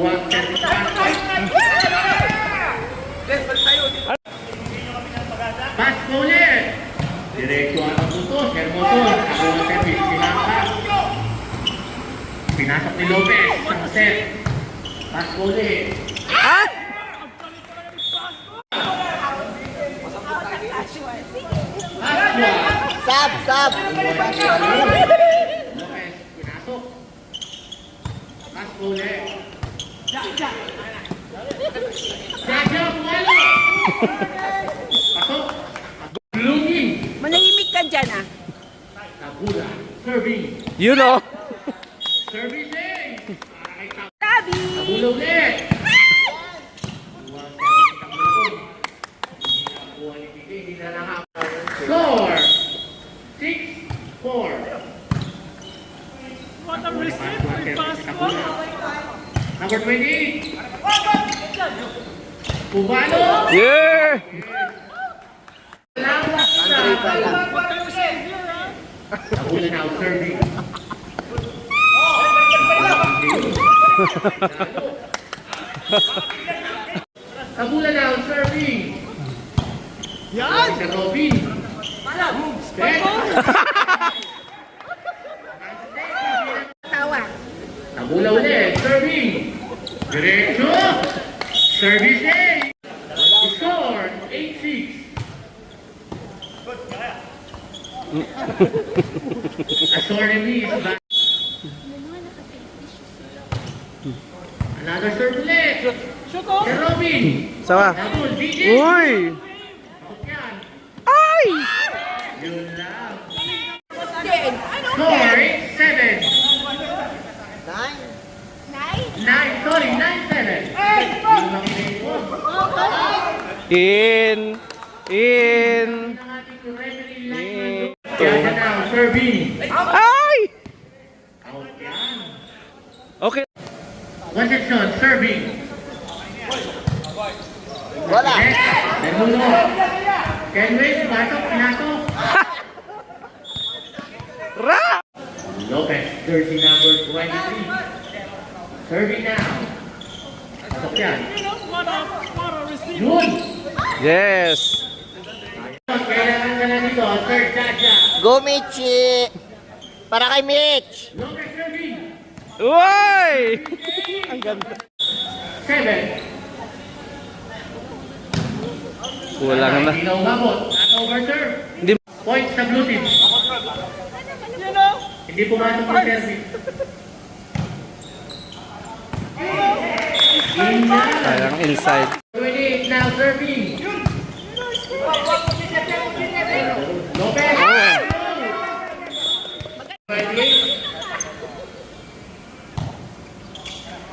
Luwag, pass po ulit. Diretso ang putos. Hermoso. Ako ng service. Sinangka. Pinasok ni Lopez. Ang set. Pass po ulit. Ah! Pass po. Sab! Lopez. Pinasok. Pass po ulit. Jaja. Pumalo. Pasok. Blooming. Manahimik ka dyan ah. Tabula. Serving. You know. Servicing. Tabi! Tabula ulit. Score. 6-4. What a receiver pass. Number 28. Pumalo. Yeah! Tabula now serving. Tabula now serving. Yan! Si Robin. Tawa. Tabula ulit. Serving. Diretso. Servicing. Score. 8-6. Assuredly is back. Another serve ulit. Si Robin. Sawa. Tabul. DJ. Uy! Yan. Ay! Yun lang. Then, Score 8-7. 9, sorry, 9-7. Yung mga pinipon. In! Ang ating referee lineman. Kaya now, serving. Ay! Out yan. Okay. One section, serving. Wala! Bermudo. Kenway, pasok, pinasok. Ra! Lopez, jersey number 23. Serving now. Pasok yan. What a receiver. Yun. Yes! Kailangan ka na dito, third Jaja. Go, Michi! Para kay Mitch! Lopez serving. Uy! Ang ganda. 7. Kulang na. Hindi na umabot. Not overserve. Hindi. Point sa blue team. Hindi pumasok yung service. Sayang inside. 28 now serving. Lopez. 28.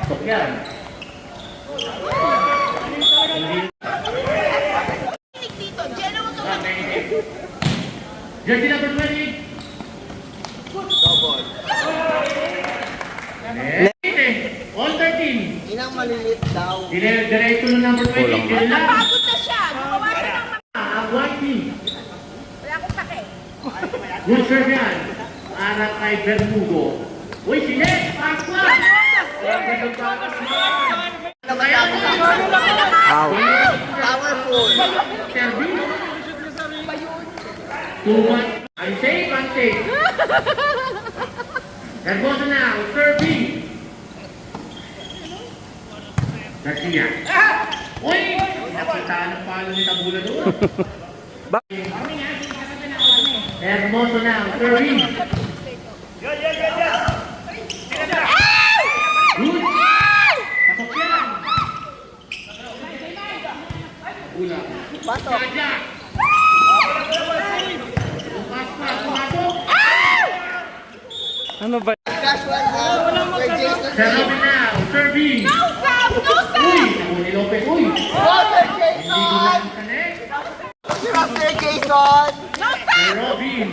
Pasok yan. dito, Jenna mo to. Jersey number 20. All 13. Inang malilit daw. Diretso ng number 20. Kulang na. Yun lang. Napagod na siya. Gumawa siya ng Ang one team. wala akong pake. Good serve yan. Para kay Bermudo. Uy, sine! Paswa! Out. Powerful. Serving. 2-1. Unsafe, unsafe. Hermoso now, serving. Garcia. Uy! Nakita ng palo ni Tabula doon. Hermoso now, serving. Good. Pasok yan. Ulang. Pasok. Jaja. Bukas pa, pumasok. Ano ba? Casual kay Jason. Serving now, serving. No, Sam! No, Sam! Uy! Ako ni Lopez, uy! Water Hindi ko Jason! lang connect. Water Jason! No, Sam! Hey, Robin!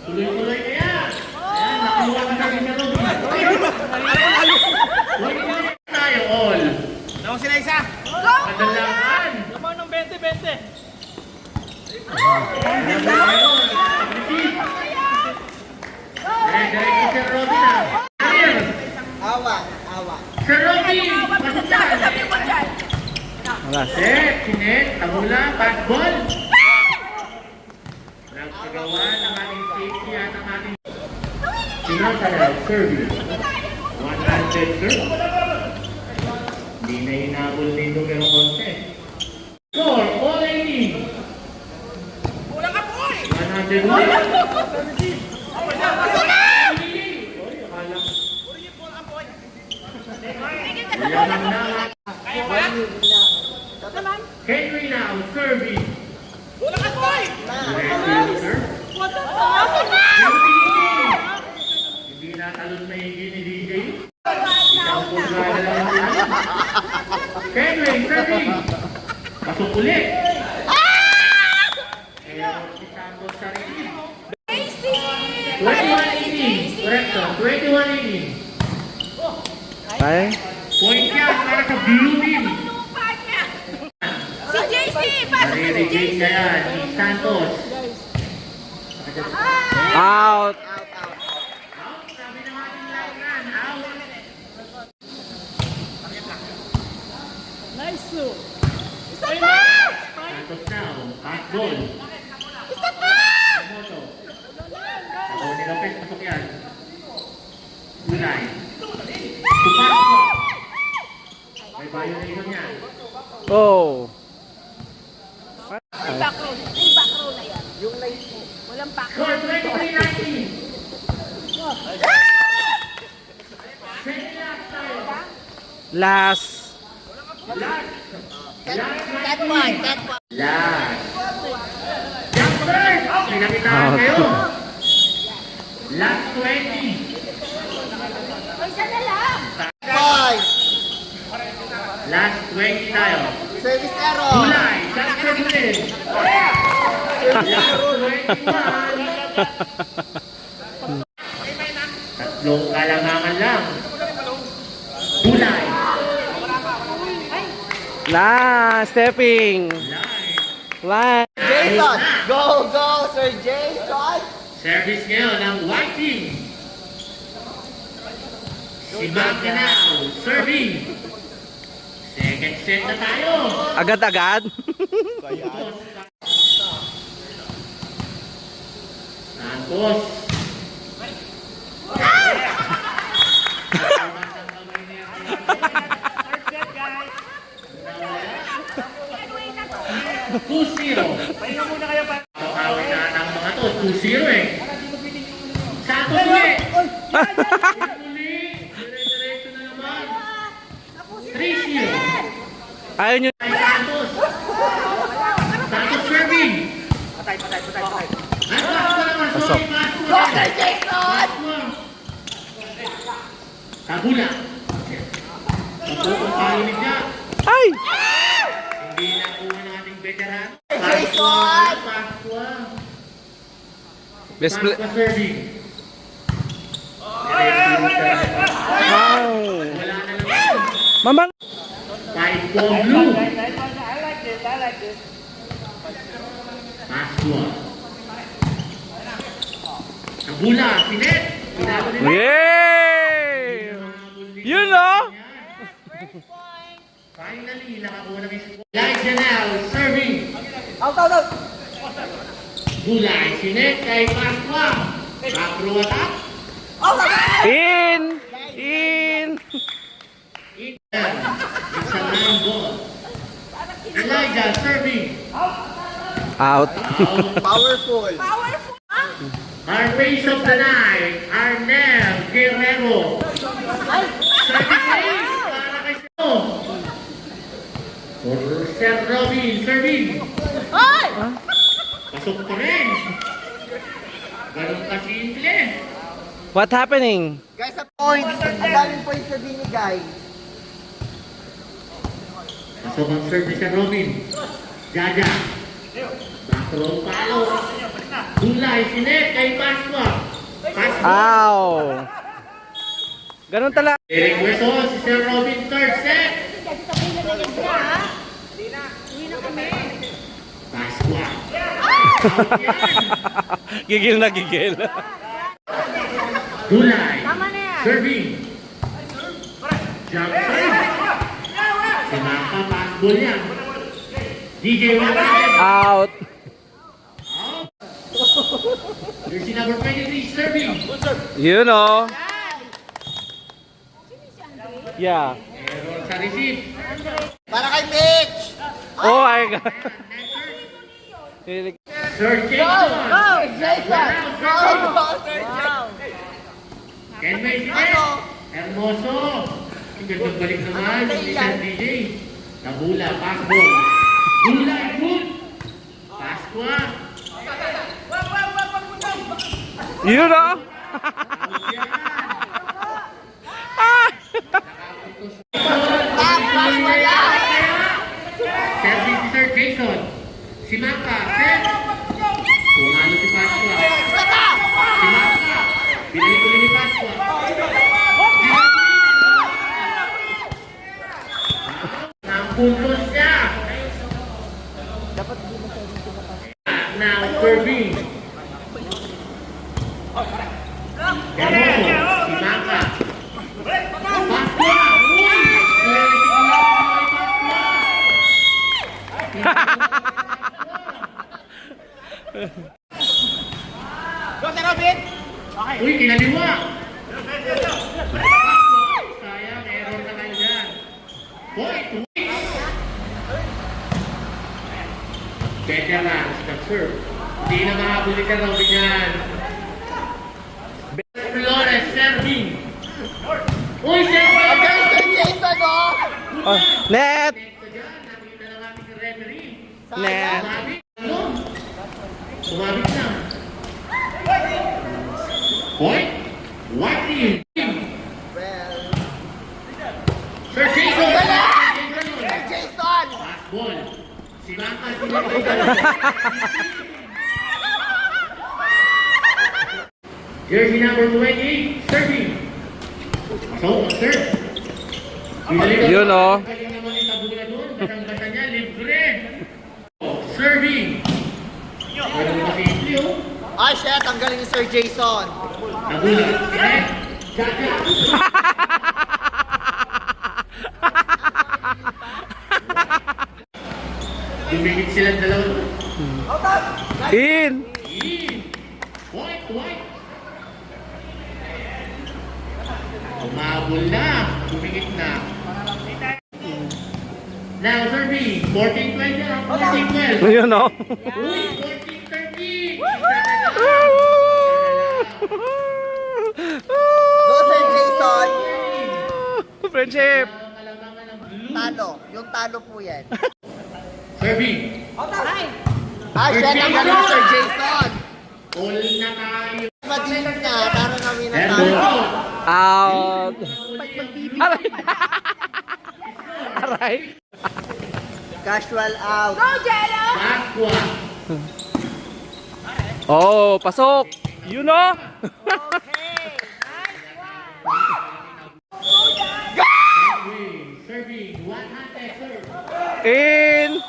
Tuloy-tuloy na yan! Ayan, nakuha ka na rin na Robin. Uy, ulit tayo, all. Naku sila isa. Go! Kadalangan. Laman ng 20-20. Diretso si Robin, ah. Ayan. Awan. Sir Robin, Sabi pasukan. mo dyan. Wala. Set, sinet, tabula, pass ball. Nagpagawa ng ating safety at ang ating sinasaraw, serving. 100 serve. Hindi na hinabol nito pero konti. Score, all inning. Kulang ka po eh. 100 ulit. Lamang na. Naman. Henry now, serving. Kulang ka po eh. Direct serve. Hindi natalon na higit ni DJ. Isang pulgada lang ang Henry, serving. Pasok ulit. Pero si Santos sarili. Casey! 21 innings. Correcto, 21 innings. Ay. Point yan para sa blue team. Lupa niya. Si JC! Pasok na si Nare-regain JC! na yan si Santos. Out. Out, sabi ng ating lineman. Out. Nice to. Isa pa! Santos now, pass ball. Isa pa! Moto. Ako ni Lopez, pasok yan. Gulay. Tupak mo. May violation yan. Oh. May back row. May back row na yan. Yung light mo. Walang back row. Score 23-19. Second lap tayo. Last. Last. That one. Last. Jump first. May nakitaan kayo. Last 20. Isa na lang. Five. Last 20 tayo. Service error. Gulay. Jump first ulit. Last 21. Tatlong kalangangan lang. Gulay. Last. Stepping. Line. Line. Jason. Go, Sir Jason. Service ngayon ng white team. Si Magnao, serving. Second set na tayo. Agad-agad. Santos. Two zero. Pahinga muna kayo pa. Awit na ng mga to. 2-0 eh. Santos ulit. Ulit. Dire-diretso na naman. 3-0. Ayaw nyo. Ay, Santos. Santos serving. At pass mo naman. Pasok. Sorry, pass mo. Go, Sir Jason. Pass mo. Tabula. Pagkukong palinig niya. Ay! Hindi na kuha ng ating veteran. Jason. Pasqua. Best play. Pasqua serving. Wow. Wala na naman. Mamang. 5 for blue. I like this. Pasqua. Tabula. Sinet. Pinalo nila. Yay! You know? Finally, nakakuha ng score. Elijah now, serving. Out. Gulay, sinet kay Pasqua. Back row attack. In! It's a long ball. Elijah serving. Out. Powerful. Powerful. Our face of the night, Arnel Guerrero. Serving ace para kay Sino. For Sir Robin, serving. Hoy! Pasok pa rin. Ganun kasimple. What happening? Guys, sa points. Ang daming points na binigay. Pasok ang serve ni Sir Robin. Jaja. Back row palo. Gulay, sinet kay Pasqua. Pasqua. Ow! Ganun talaga. Eric Hueso, si Sir Robin, third set. Kasi sabihin na ganyan ka, ha? Uwi na kami. Pasqua. Out yan. Gigil na gigil. Gulay. Tama na yan. Serving. Jump serve. Si Maka, pass ball yan. DJ 100. Out. Jersey number 23, serving. You know. Yeah. Error sa receive. Para kay Mitch. Oh my God. Sir Jason. Jason. Ken Mason. Hermoso. Ang gandang balik naman. Isang DJ. Nabula, pass ball. Bula, good. Pasqua. You know. Service si Sir Jason. Si Maka. Set. Tumalo si Pasqua. Si Maka. Binalik ulit ni Pasqua. Nampulot siya. Now serving. Hermoso. Si Maka. Pasqua. Uy, kinaliwa! Sayang, error na kayo dyan. Point, wins! Veterans, nag-serve. Hindi na makabulit ka raw yan. Flores, serving. Uy, serving! Jason, oh! Oh, net. Next dyan, nakita na natin si referee. Net. Sumabit. Ano? Sumabit na. Point. What team? Well, Sir Jason! Jason! Pass ball. Si Maka, si Maka. Jersey number 28, serving. So, serve. You know. Galing naman yung tabula doon. Batang-bata niya, libre. Serving. Ano mo kasi simple, oh. Ay, shit, ang galing ni Sir Jason. Tabula. Set. Jaja. Dumikit silang dalawa doon. In. White, white. Umabol na. Dumikit na. Now, serving. 14-20 na. 14-12. You know. Uy, 14-13. Go, Sir Jason! Friendship. Kalamangan ng blue. Talo. Yung talo po yan. Serving. Ah, shit, ang galing ni Sir Jason! All na tayo. Madilim na, tara namin na Erdo. tayo. Out. Aray. Aray. Casual out. Pasqua. Oh, pasok. You know. Serving. 100 serve. In.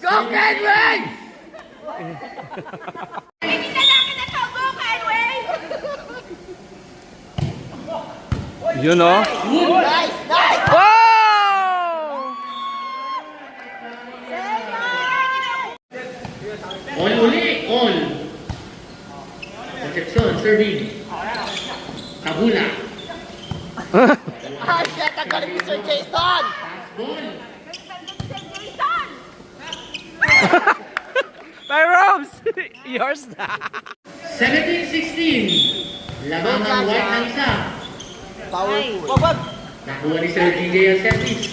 Go, Kenway! You know. Nice, nice! Wow. All uli. All. Concepcion. Serving. Tabula. Ah, shit, ang galing ni Sir Jason! Pass ball. Pyroms. Yours na. 17-16. Lamang ang white ng isa. Powerful. Nakuha ni Sir DJ ang service.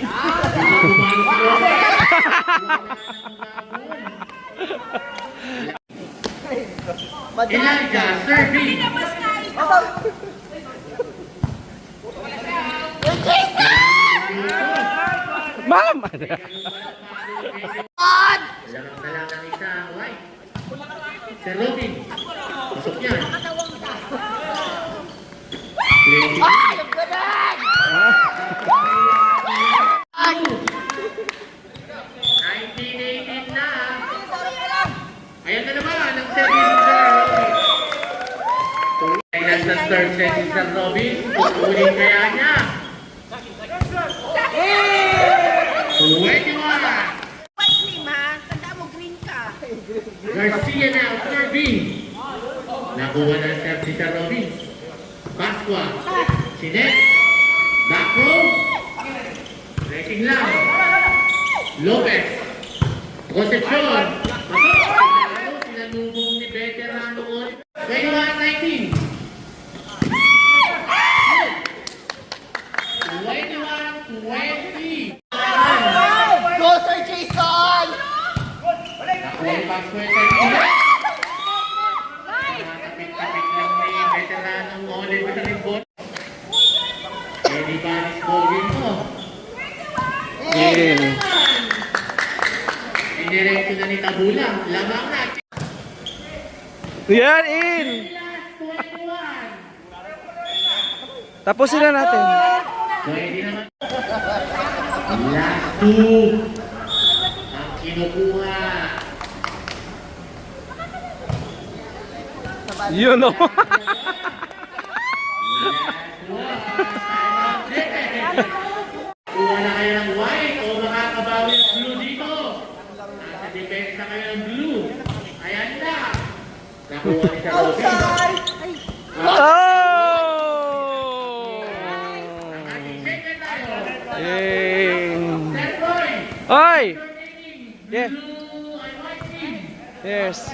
Kumano si Roque. Elijah, serving. Sir Jason! Ma'am. On! Lamang na lang ang isa ang white. Sir Robin. Pasok yan. Play. Ay, ang galing! Ay! 1918 na. Ayan na naman ang service ni Sir Robin. Kailan sa third set si Sir Robin? Ulit kaya niya. 21. White cream ha. Tanda mo, green ka. Garcia now serving. Nakuha na serve si Sir Robin. Pasqua. Sinet. Back row. Racing lang. Lopez. Concepcion. Sinalubong ni veterano ulit. 21-19. 21-20. Go, Sir Jason! Nakuha yung Pasqua sa Sinet. Nakapit-kapit lang ni veterano ulit sa ribbon. Eddie Banis Colvin mo. In. Indirekto na ni Tabulang. Lamang na. Yan, in. Last 21. Tapusin na natin. Pwede naman. Last two. Ang kinukuha. You know. Kuha na kayo ng white o makakabawi ang blue dito. Nasa depensa kayo ng blue. Ayan na. Nakuha ni Sir Robin. Oh! Second tayo. In. Sir Roy. Oy! Remaining Yeah. blue and white team. Yes.